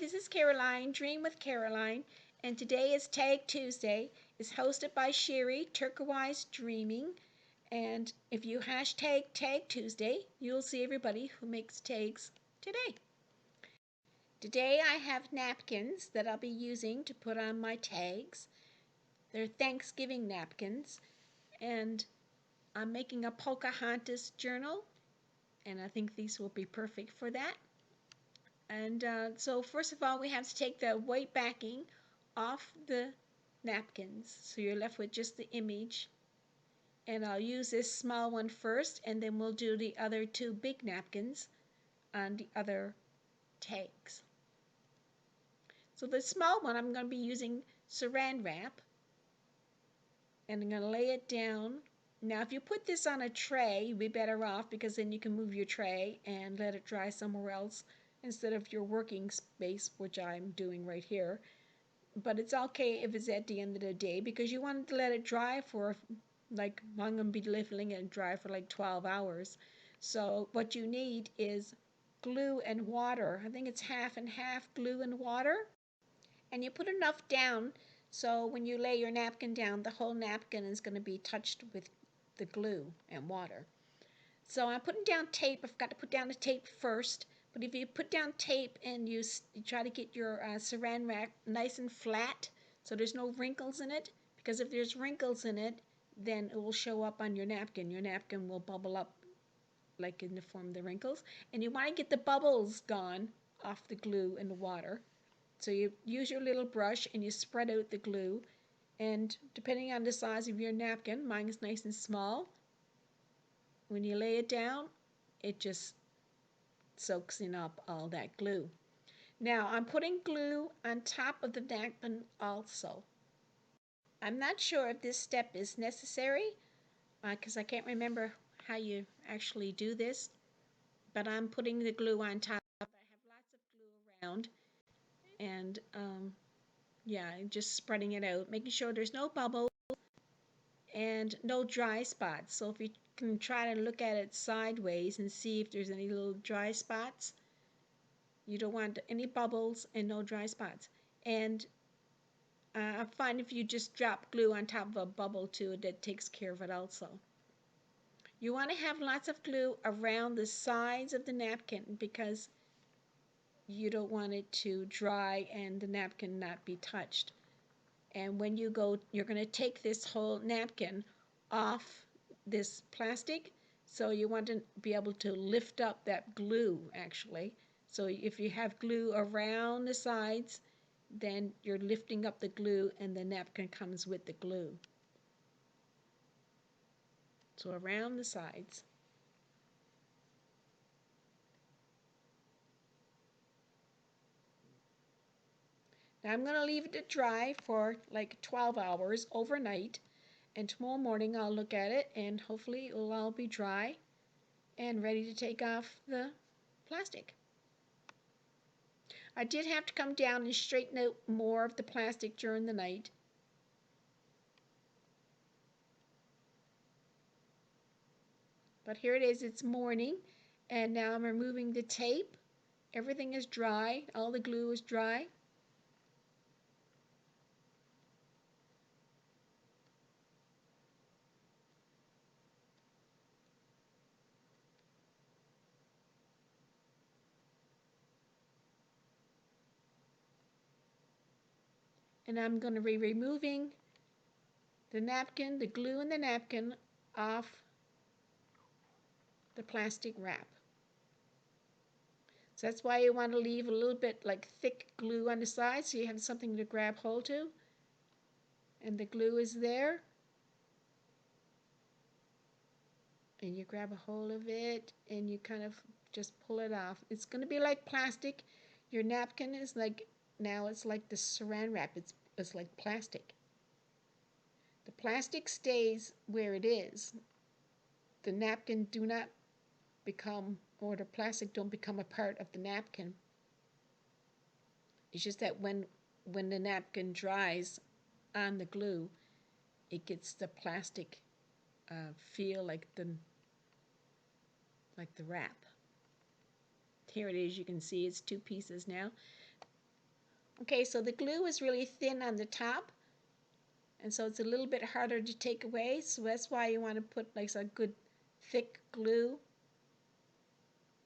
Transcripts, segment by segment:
this is Caroline, Dream with Caroline, and today is Tag Tuesday. It's hosted by Sherry, Turquoise Dreaming, and if you hashtag Tag Tuesday, you'll see everybody who makes tags today. Today I have napkins that I'll be using to put on my tags. They're Thanksgiving napkins, and I'm making a Pocahontas journal, and I think these will be perfect for that. And so first of all, we have to take the white backing off the napkins. So you're left with just the image. And I'll use this small one first, and then we'll do the other two big napkins on the other tags. So the small one, I'm going to be using saran wrap. And I'm going to lay it down. Now, if you put this on a tray, you'd be better off because then you can move your tray and let it dry somewhere else instead of your working space, which I'm doing right here. But it's okay if it's at the end of the day because you want to let it dry for like, I'm going to be leaving it dry for like 12 hours. So what you need is glue and water. I think it's half and half glue and water. And you put enough down so when you lay your napkin down, the whole napkin is going to be touched with the glue and water. So I'm putting down tape. I've got to put down the tape first. But if you put down tape and you try to get your saran wrap nice and flat so there's no wrinkles in it, because if there's wrinkles in it, then it will show up on your napkin. Your napkin will bubble up like in the form of the wrinkles. And you want to get the bubbles gone off the glue and the water. So you use your little brush and you spread out the glue. And depending on the size of your napkin, mine is nice and small. When you lay it down, it just soaks in up all that glue. Now I'm putting glue on top of the napkin also. I'm not sure if this step is necessary because I can't remember how you actually do this, but I'm putting the glue on top. I have lots of glue around and yeah, just spreading it out, making sure there's no bubbles and no dry spots. So if you can try to look at it sideways and see if there's any little dry spots. You don't want any bubbles and no dry spots. And I find if you just drop glue on top of a bubble too, that takes care of it also. You want to have lots of glue around the sides of the napkin because you don't want it to dry and the napkin not be touched. And when you go, you're going to take this whole napkin off this plastic. So you want to be able to lift up that glue actually. So if you have glue around the sides, then you're lifting up the glue and the napkin comes with the glue. So around the sides. Now I'm going to leave it to dry for like 12 hours overnight. And tomorrow morning I'll look at it and hopefully it will all be dry and ready to take off the plastic. I did have to come down and straighten out more of the plastic during the night. But here it is, it's morning, and now I'm removing the tape. Everything is dry, all the glue is dry. And I'm going to be removing the napkin, the glue in the napkin off the plastic wrap. So that's why you want to leave a little bit like thick glue on the side so you have something to grab hold to. And the glue is there. And you grab a hold of it and you kind of just pull it off. It's going to be like plastic. Your napkin is like, now it's like the saran wrap. It's like plastic. The plastic stays where it is. The napkin do not become, or the plastic don't become a part of the napkin. It's just that when the napkin dries on the glue, it gets the plastic feel like the wrap. Here it is, you can see it's two pieces now. Okay, so the glue is really thin on the top, and so it's a little bit harder to take away. So that's why you want to put like a good thick glue,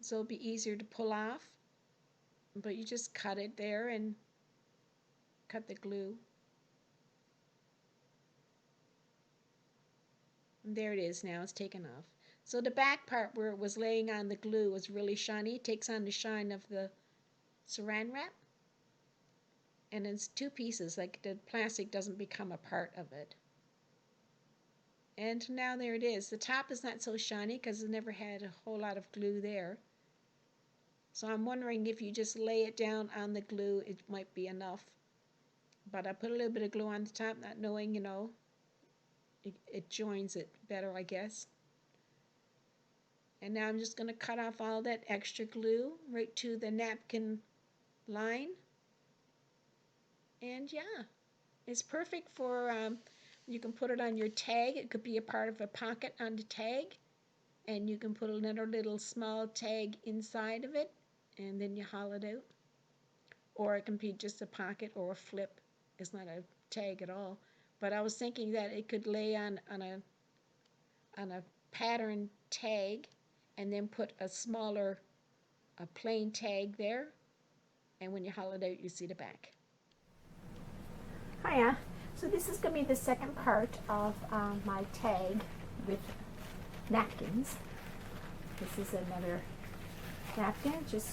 so it'll be easier to pull off. But you just cut it there and cut the glue. And there it is now, it's taken off. So the back part where it was laying on the glue was really shiny. It takes on the shine of the saran wrap. And it's two pieces, like the plastic doesn't become a part of it. And now there it is. The top is not so shiny because it never had a whole lot of glue there. So I'm wondering if you just lay it down on the glue, it might be enough. But I put a little bit of glue on the top, not knowing, it joins it better, I guess. And now I'm just going to cut off all that extra glue right to the napkin line. And yeah, it's perfect for, you can put it on your tag. It could be a part of a pocket on the tag. And you can put another little small tag inside of it, and then you haul it out. Or it can be just a pocket or a flip. It's not a tag at all. But I was thinking that it could lay on a pattern tag and then put a plain tag there. And when you haul it out, you see the back. Hiya. So this is going to be the second part of my tag with napkins. This is another napkin, just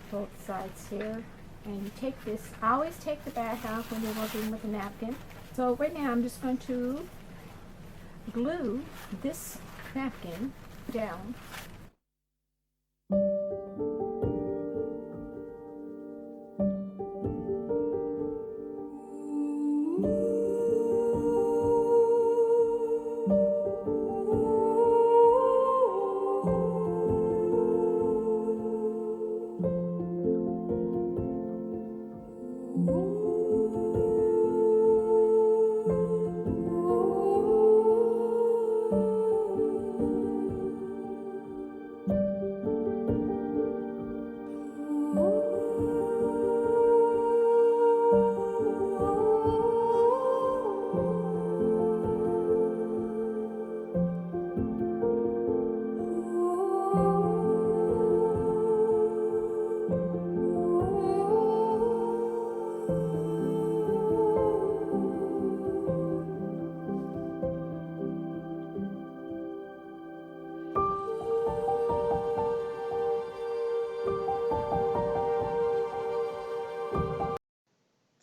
both sides here. And you take this, I always take the back off when you're working with a napkin. So right now I'm just going to glue this napkin down.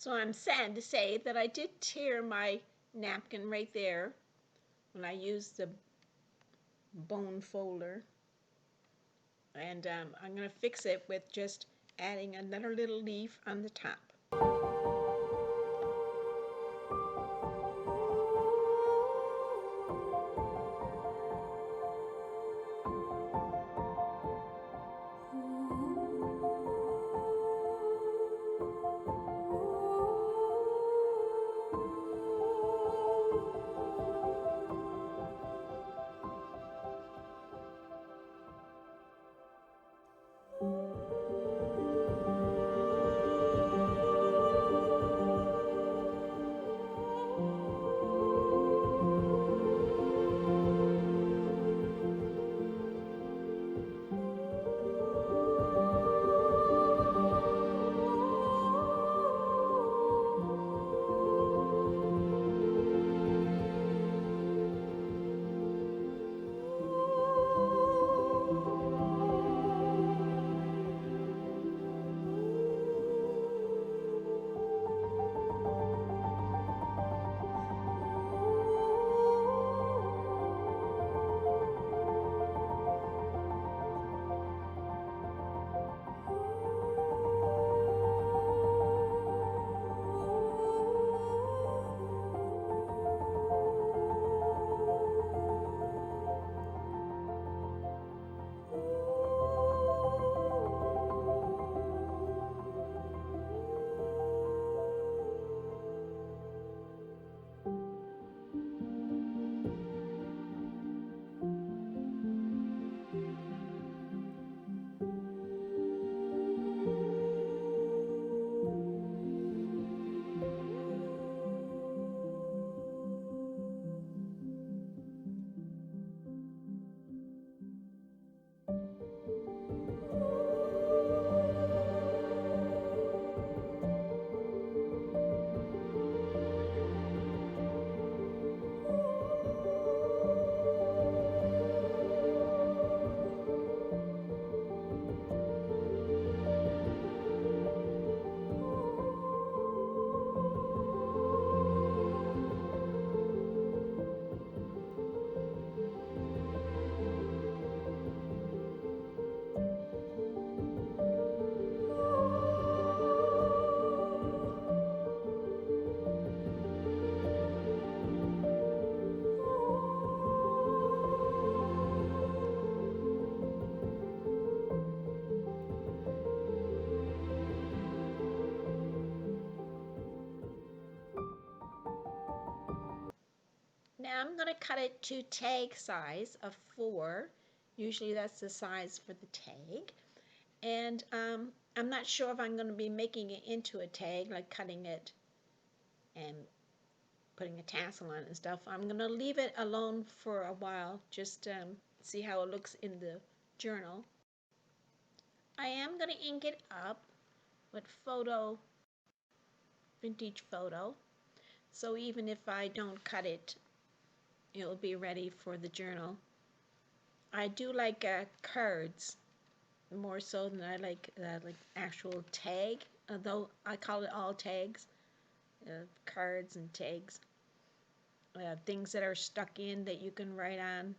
So I'm sad to say that I did tear my napkin right there when I used the bone folder. And I'm going to fix it with just adding another little leaf on the top. I'm going to cut it to tag size of 4. Usually that's the size for the tag. And I'm not sure if I'm going to be making it into a tag, like cutting it and putting a tassel on it and stuff. I'm going to leave it alone for a while, just see how it looks in the journal. I am going to ink it up with vintage photo. So even if I don't cut it, it'll be ready for the journal. I do like cards more so than I like actual tag, although I call it all tags, cards and tags. Things that are stuck in that you can write on,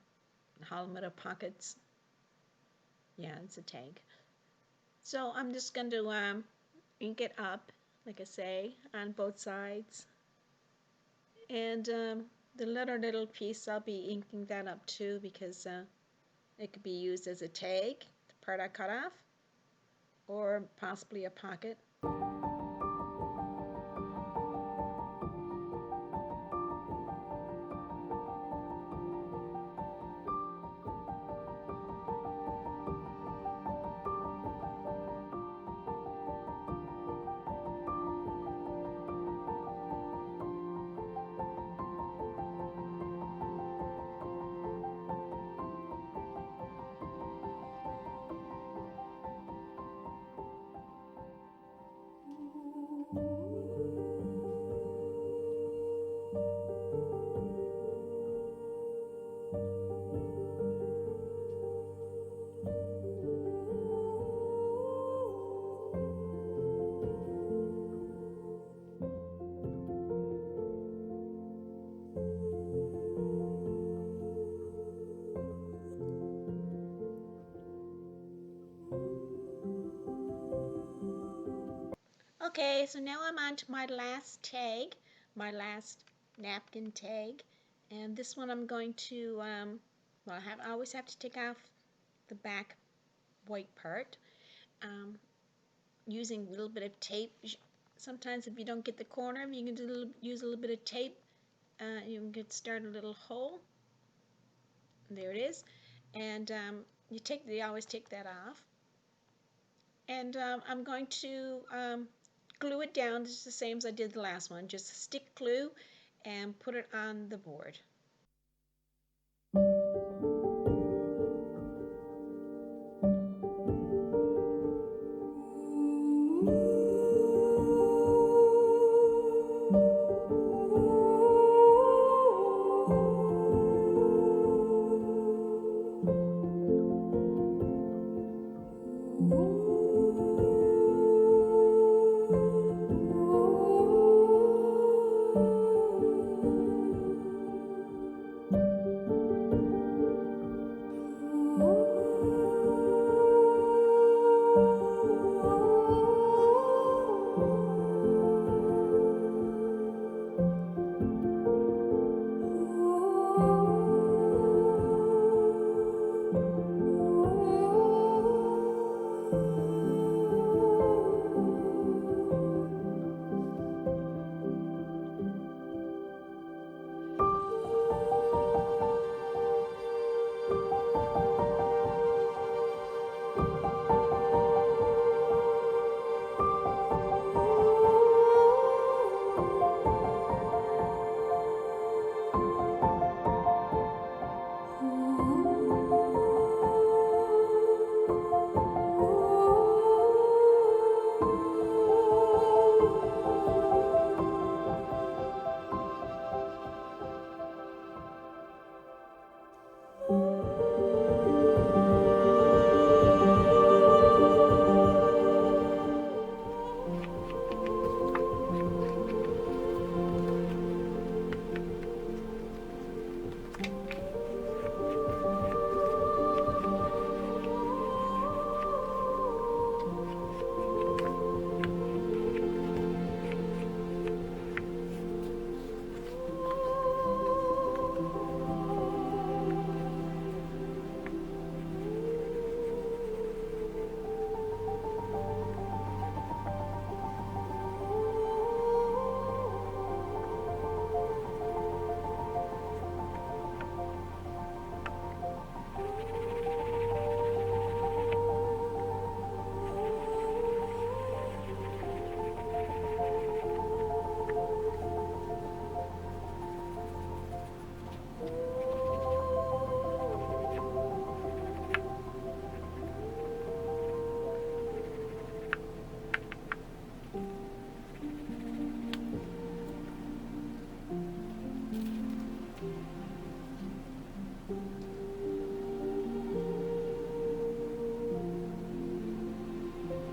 hollow metal pockets. Yeah, it's a tag. So I'm just going to ink it up, like I say, on both sides. And the little piece, I'll be inking that up too because it could be used as a tag, the part I cut off, or possibly a pocket. Okay, so now I'm on to my last tag, my last napkin tag. And this one I'm going to, well, I always have to take off the back white part using a little bit of tape. Sometimes if you don't get the corner, you can use a little bit of tape. You can start a little hole. There it is. And you always take that off. And I'm going to glue it down just the same as I did the last one. Just stick glue and put it on the board.